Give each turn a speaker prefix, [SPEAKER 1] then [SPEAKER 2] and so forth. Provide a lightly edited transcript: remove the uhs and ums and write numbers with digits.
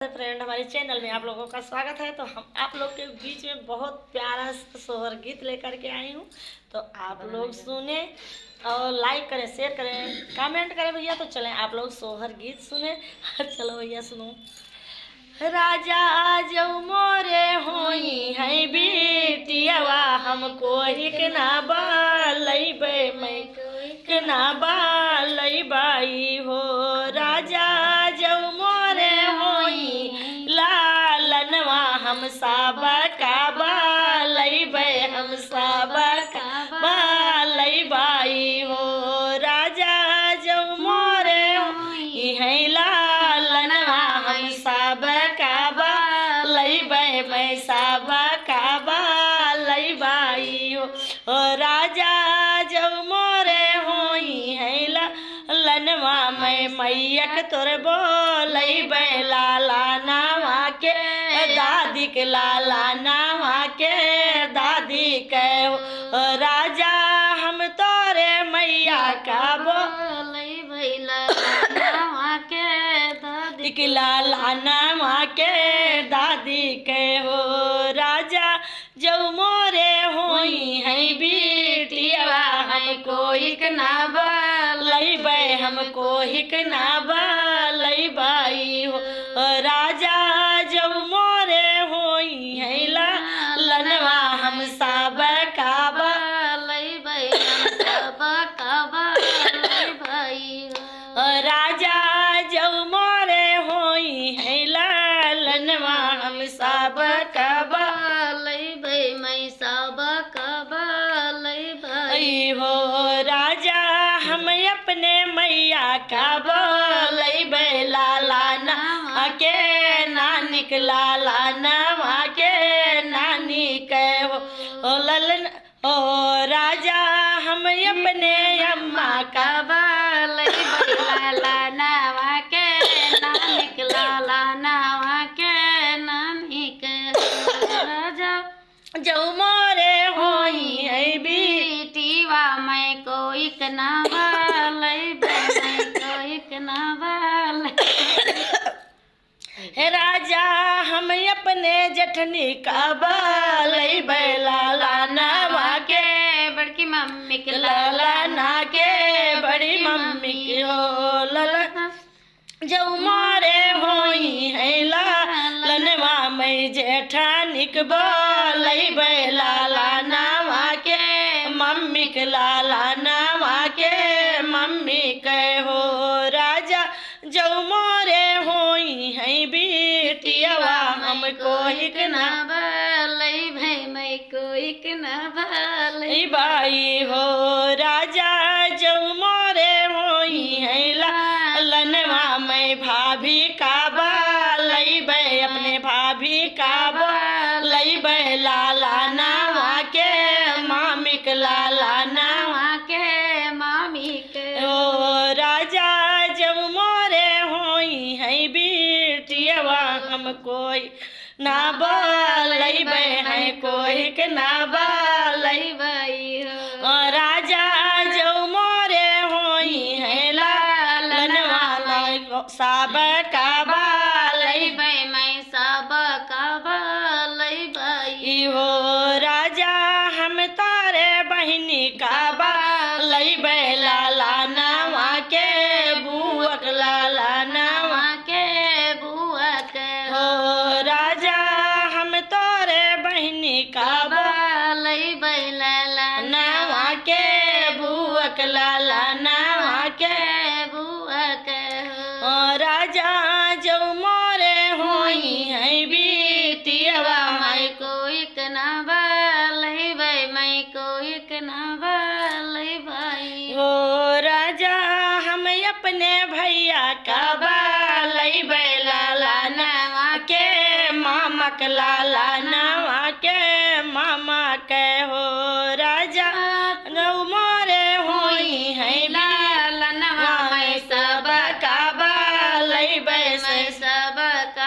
[SPEAKER 1] Friend, हमारे channel में आप लोगों का स्वागत है। तो हम आप लोग के बीच में बहुत प्यारा सा सोहर गीत लेकर के आई हूँ। तो आप लोग सुने और लाइक करें, शेयर करें, कमेंट करें भैया। तो चलें आप लोग सोहर गीत सुने। चलो भैया सुनो। राजा जो मोरे होई है बेटियावा, हमको हिक ना बालैबे मैं के ना बालैबाई हो। राजा जो मोरे होई लालनवा, हम साबा का बालैबे, हम साबा का बालैबाई हो। राजा जो मोरे होई है लालनवा, हम साबा का बालैबे, मैं साबा का बालैबाई हो। राजा जो मोरे होई है लनवा, मैं मैयक तोर बोलैबे, लाला नावा के दादी के, लाला नावा के दादी के हो। राजा हम तोरे मैया का बोलैबे, लाला नावा के दादी के, लाला नावा के दादी के हो। राजा जो मोरे होई है बेटियावा, हमको हिक ना बालैबे, हमको हिक ना बालैबाई हो। राजा जो मोरे होई है लनवा, हम साबा का बालैबे, हम साबा का बालैबाई हो। राजा जो मोरे होई है लनवा, हम साबा का बालैबे, मैं साबा का बालैबाई हो। राजा हम अपने मैया का बोलैबे, लाला नावा के नानिक, लाला नावा के नानी के हो। ललन ओ राजा हम अपने अम्मा का बोलैबे, लाला नावा के नानिक, लाला नावा के नानी के। राजा जो मोरे होई है बेटीवा, मैं कोई ना बालैबे, मैं कोई ना बालैबे। राजा हम अपने जठनी का बालैबे, लाला नावा के बड़की मम्मी के, लाला ना के बड़ी मम्मी के हो। लाला जो मोरे होई है लनवा, मैं जेठानिक बोलैबे, लाला नावा के मम्मी के, लाला नावा के मम्मी के हो। राजा जो मोरे होई है बेटियावा, हमको हिक ना बालैबे, मैं को हिक ना बालैबाई हो। राजा जो मोरे होई है लनवा, मैं भाभी का बालैबे, अपने भाभी का बालैबे, लाला नावा के मामी के, लाला नावा के मामी के ओ। राजा जब मोरे होई है बेटियावा, हम कोई ना बालैबे, है कोई के ना बालैबाई हो। राजा जो मोरे होई है साबा का बालैबे, मैं साबा का बालैबाई हो। राजा हम तारे बहिनी का बालैबे, लाला नावा के बुअक, लाला नावा के बुअक हो। राजा हम तारे बहिनी का बालैबे, लाला नावा के बुअक, लाला नावा के बुअक हो। राजा जो मोरे होई है बेटियावा, मैं कोई ना बालैबे, मैं कोई ना बालैबाई हो। राजा हम अपने भैया का बालैबे, लाला नावा के मामा के, लाला नावा के मामा के हो। राजा जो मोरे होई है लाला नावा, मैं साबा का बालैबे, मैं साबा का